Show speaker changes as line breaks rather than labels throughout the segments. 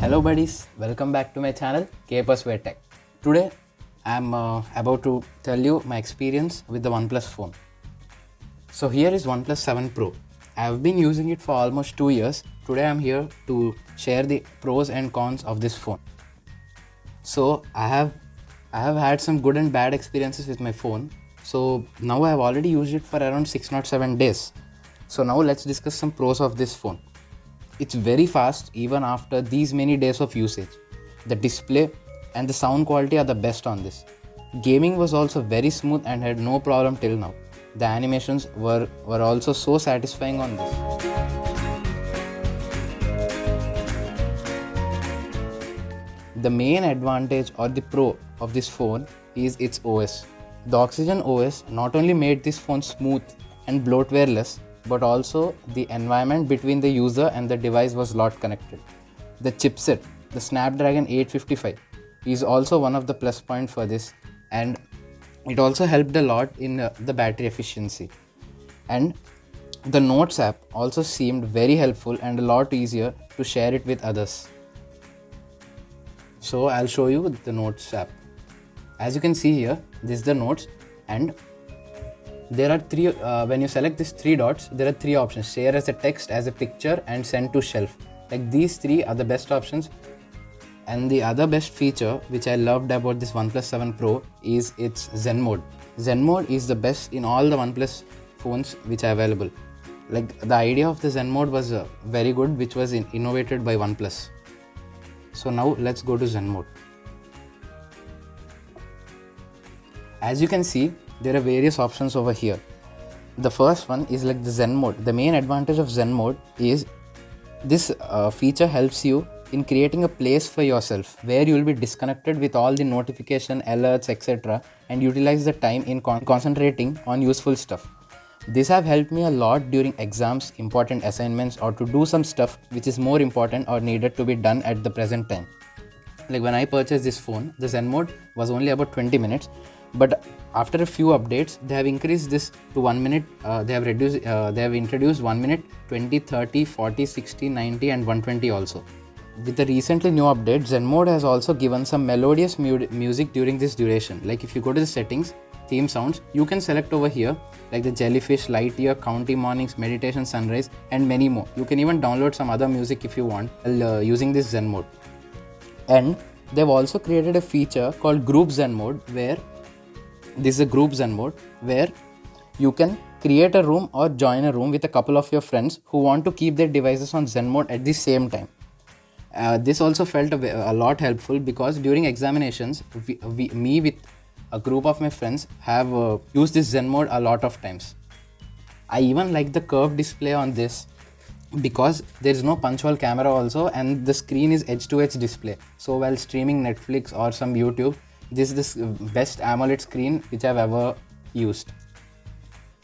Hello buddies, welcome back to my channel K+Way Tech. Today I'm about to tell you my experience with the OnePlus phone. So here is OnePlus 7 Pro. I have been using it for almost 2 years. Today I'm here to share the pros and cons of this phone. So I have had some good and bad experiences with my phone. So now I have already used it for around 6 or 7 days. So now let's discuss some pros of this phone. It's very fast even after these many days of usage. The display and the sound quality are the best on this. Gaming was also very smooth and had no problem till now. The animations were also so satisfying on this. The main advantage or the pro of this phone is its OS. The Oxygen OS not only made this phone smooth and bloatware-less, but also the environment between the user and the device was lot connected. The chipset, the Snapdragon 855, is also one of the plus points for this, and it also helped a lot in the battery efficiency. And the Notes app also seemed very helpful and a lot easier to share it with others. So I'll show you the Notes app. As you can see here, this is the Notes, and there are three, when you select these three dots, there are three options: share as a text, as a picture, and send to shelf. Like these three are the best options. And the other best feature which I loved about this OnePlus 7 Pro is its Zen mode. Zen mode is the best in all the OnePlus phones which are available. Like the idea of the Zen mode was very good, which was innovated by OnePlus. So now let's go to Zen mode. As you can see, there are various options over here. The first one is like the Zen mode. The main advantage of Zen mode is this feature helps you in creating a place for yourself where you will be disconnected with all the notification, alerts, etc. and utilize the time in concentrating on useful stuff. This have helped me a lot during exams, important assignments, or to do some stuff which is more important or needed to be done at the present time. Like when I purchased this phone, the Zen mode was only about 20 minutes, but after a few updates, they have increased this to 1 minute. They have introduced 1 minute, 20, 30, 40, 60, 90 and 120 also. With the recently new update, Zen mode has also given some melodious music during this duration. Like if you go to the settings, theme sounds, you can select over here like the Jellyfish, Lightyear, County Mornings, Meditation Sunrise and many more. You can even download some other music if you want using this Zen mode. And they've also created a feature called Group Zen mode, where this is a group Zen mode where you can create a room or join a room with a couple of your friends who want to keep their devices on Zen mode at the same time. This also felt a lot helpful because during examinations, me with a group of my friends have used this Zen mode a lot of times. I even like the curved display on this because there is no punch hole camera also, and the screen is edge-to-edge display. So while streaming Netflix or some YouTube, this is the best AMOLED screen which I've ever used.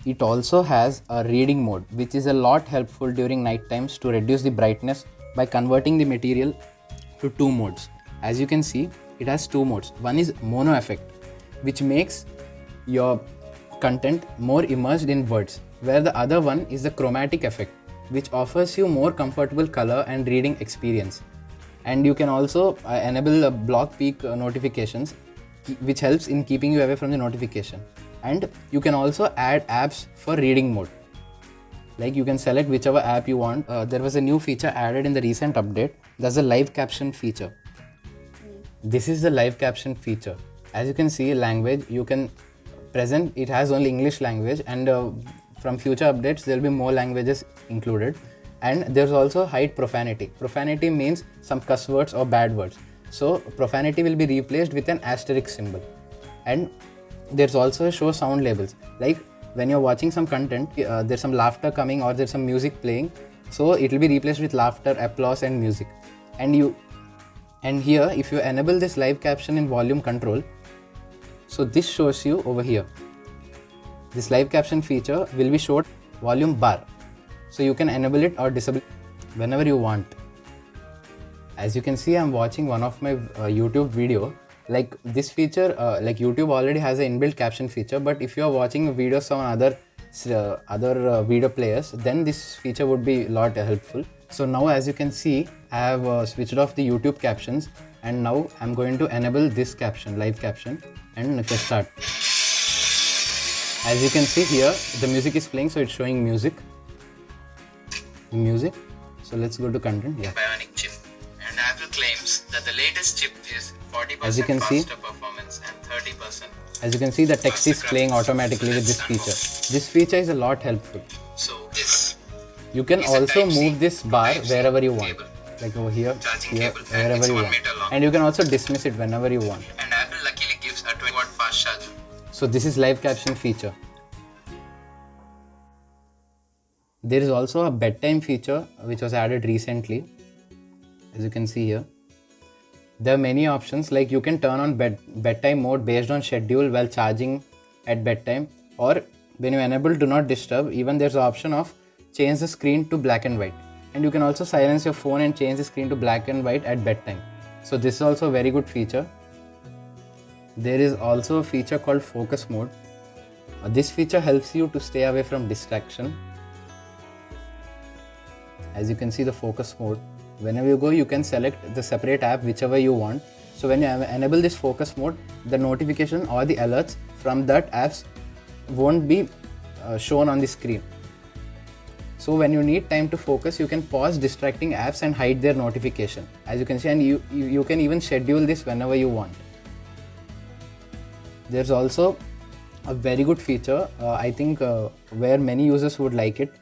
It also has a reading mode, which is a lot helpful during night times to reduce the brightness by converting the material to two modes. As you can see, it has two modes. One is mono effect, which makes your content more immersed in words, where the other one is the chromatic effect, which offers you more comfortable color and reading experience. And you can also enable block peak notifications, which helps in keeping you away from the notification. And you can also add apps for reading mode. Like you can select whichever app you want. There was a new feature added in the recent update. There's a live caption feature. This is the live caption feature. As you can see, language, you can present, it has only English language, and from future updates, there'll be more languages included. And there's also hide profanity. Profanity means some cuss words or bad words. So profanity will be replaced with an asterisk symbol. And there's also show sound labels. Like when you're watching some content, there's some laughter coming or there's some music playing. So it will be replaced with laughter, applause and music. And here, if you enable this live caption in volume control, so this shows you over here. This live caption feature will be showed volume bar. So you can enable it or disable it whenever you want. As you can see, I'm watching one of my YouTube video. Like this feature, like YouTube already has an inbuilt caption feature, but if you're watching videos on other video players, then this feature would be a lot helpful. So now as you can see, I have switched off the YouTube captions, and now I'm going to enable this caption, live caption, and if I start, as you can see here, the music is playing, so it's showing music. So let's go to content. Yeah.
Bionic chip, and Apple claims that the latest chip is 40%
As you can see,
faster performance and 30%.
As you can see, the text is playing automatically with this feature. This feature is a lot helpful.
So this.
You can also move this bar
Type-C
wherever you want,
cable,
like over here,
charging
here,
cable, and
wherever
it's
you
1
want.
meter long.
And you can also dismiss it whenever you want.
And Apple luckily gives a 20-watt fast charger.
So this is live caption feature. There is also a bedtime feature which was added recently. As you can see here, there are many options, like you can turn on bedtime mode based on schedule while charging at bedtime, or when you enable do not disturb, even there's the option of change the screen to black and white, and you can also silence your phone and change the screen to black and white at bedtime. So this is also a very good feature. There is also a feature called focus mode. This feature helps you to stay away from distraction. As you can see, the focus mode, whenever you go, you can select the separate app whichever you want. So when you enable this focus mode, the notification or the alerts from that apps won't be shown on the screen. So when you need time to focus, you can pause distracting apps and hide their notification, as you can see, and you can even schedule this whenever you want. There's also a very good feature, I think where many users would like it.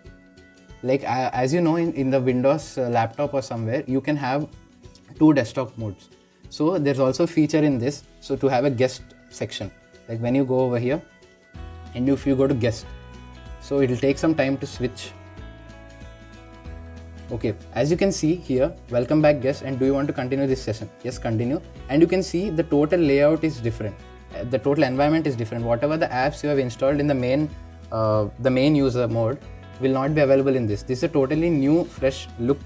Like as you know, in the Windows laptop or somewhere, you can have 2 desktop modes. So there's also a feature in this, so to have a guest section, like when you go over here and if you go to guest, so it will take some time to switch. Okay, as you can see here, welcome back guest, and do you want to continue this session? Yes, continue. And you can see the total layout is different, the total environment is different. Whatever the apps you have installed in the main user mode will not be available in this. This is a totally new fresh look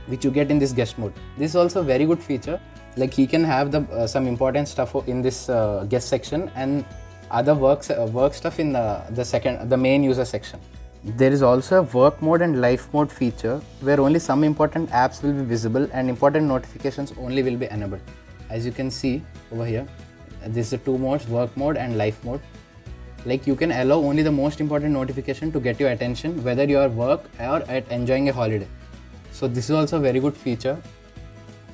which you get in this guest mode. This is also a very good feature, like he can have the some important stuff in this guest section and other work stuff in the main user section. There is also a work mode and life mode feature where only some important apps will be visible and important notifications only will be enabled. As you can see over here, this is the 2 modes, work mode and life mode. Like you can allow only the most important notification to get your attention, whether you are at work or at enjoying a holiday. So this is also a very good feature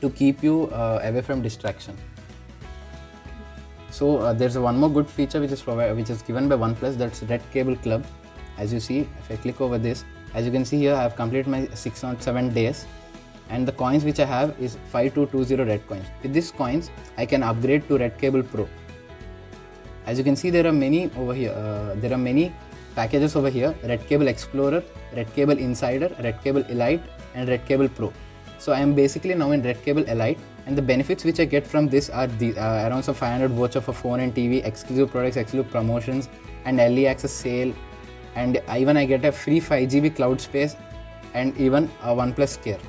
to keep you away from distraction. So there's one more good feature which is given by OnePlus, that's Red Cable Club. As you see, if I click over this, as you can see here, I have completed my 607 days, and the coins which I have is 5220 red coins. With these coins, I can upgrade to Red Cable Pro. As you can see, there are many over here. There are many packages over here: Red Cable Explorer, Red Cable Insider, Red Cable Elite, and Red Cable Pro. So I am basically now in Red Cable Elite, and the benefits which I get from this are around some 500 voucher for phone and TV, exclusive products, exclusive promotions, and early access sale, and even I get a free 5GB cloud space, and even a OnePlus Care.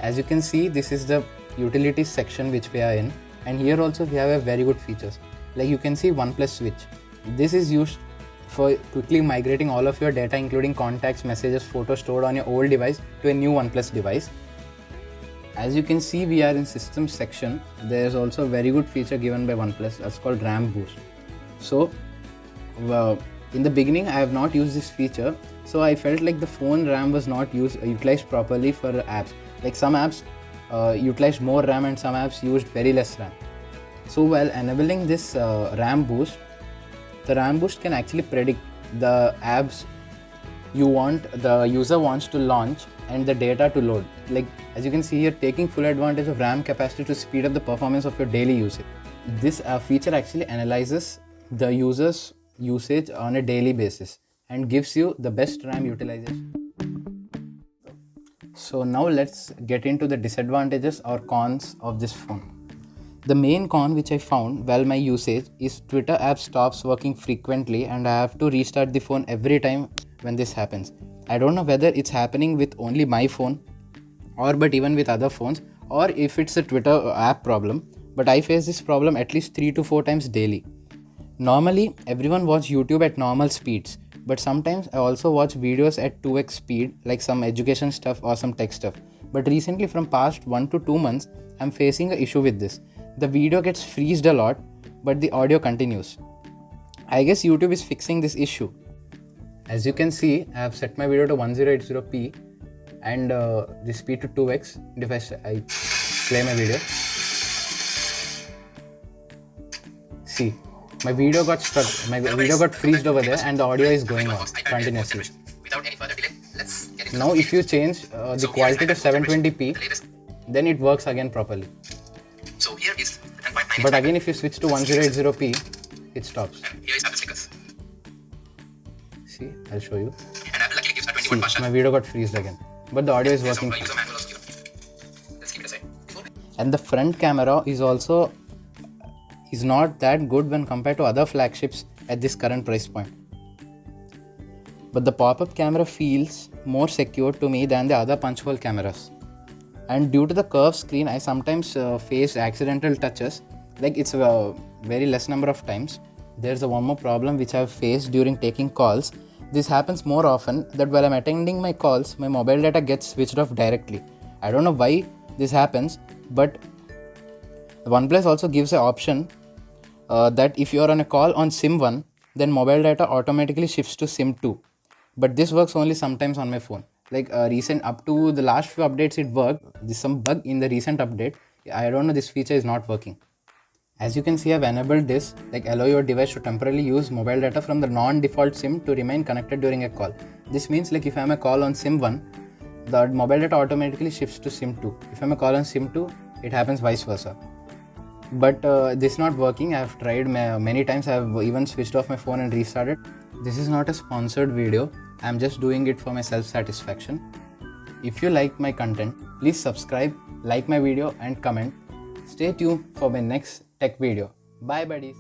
As you can see, this is the utilities section which we are in, and here also we have a very good features. Like you can see OnePlus Switch. This is used for quickly migrating all of your data, including contacts, messages, photos stored on your old device to a new OnePlus device. As you can see, we are in systems section. There is also a very good feature given by OnePlus that's called RAM boost. So in the beginning, I have not used this feature, so I felt like the phone RAM was not utilized properly for apps. Like some apps utilized more RAM and some apps used very less RAM. So while enabling this RAM boost, the RAM boost can actually predict the apps the user wants to launch and the data to load. Like as you can see here, taking full advantage of RAM capacity to speed up the performance of your daily usage. This feature actually analyzes the user's usage on a daily basis and gives you the best RAM utilization. So now let's get into the disadvantages or cons of this phone. The main con which I found while my usage is Twitter app stops working frequently and I have to restart the phone every time when this happens. I don't know whether it's happening with only my phone but even with other phones, or if it's a Twitter app problem, but I face this problem at least 3 to 4 times daily. Normally, everyone watches YouTube at normal speeds, But sometimes I also watch videos at 2x speed, like some education stuff or some tech stuff. But recently, from past 1 to 2 months, I'm facing an issue with this. The video gets freezed a lot, but the audio continues. I guess YouTube is fixing this issue. As you can see, I have set my video to 1080p and the speed to 2x. And if I play my video, see, my video got stuck, my video got freezed over there and the audio is going on continuously.
Without any further delay, let's get into
Now if you change the quality to 720p, then it works again properly.
So here is 10.9.
But again if you switch to 1080p, it stops.
And here is Apple stickers.
See, I'll show you.
And Apple luckily gives a 21 fast
See, my
charge.
video got freezed again. But the audio is
There's
working
also a user
fine.
manual also given. Let's keep it aside.
And the front camera is not that good when compared to other flagships at this current price point. But the pop-up camera feels more secure to me than the other punch hole cameras. And due to the curved screen, I sometimes face accidental touches, like it's a very less number of times. There's one more problem which I've faced during taking calls. This happens more often that while I'm attending my calls, my mobile data gets switched off directly. I don't know why this happens, but OnePlus also gives an option that if you're on a call on SIM 1, then mobile data automatically shifts to SIM 2. But this works only sometimes on my phone. Like recent up to the last few updates it worked. There's some bug in the recent update. I don't know, this feature is not working. As you can see, I've enabled this, like allow your device to temporarily use mobile data from the non-default SIM to remain connected during a call. This means like if I'm a call on SIM 1, the mobile data automatically shifts to SIM 2. If I'm a call on SIM 2, it happens vice versa. But this is not working. I've tried many times. I've even switched off my phone and restarted. This is not a sponsored video. I'm just doing it for my self-satisfaction. If you like my content, please subscribe, like my video and comment. Stay tuned for my next tech video. Bye buddies.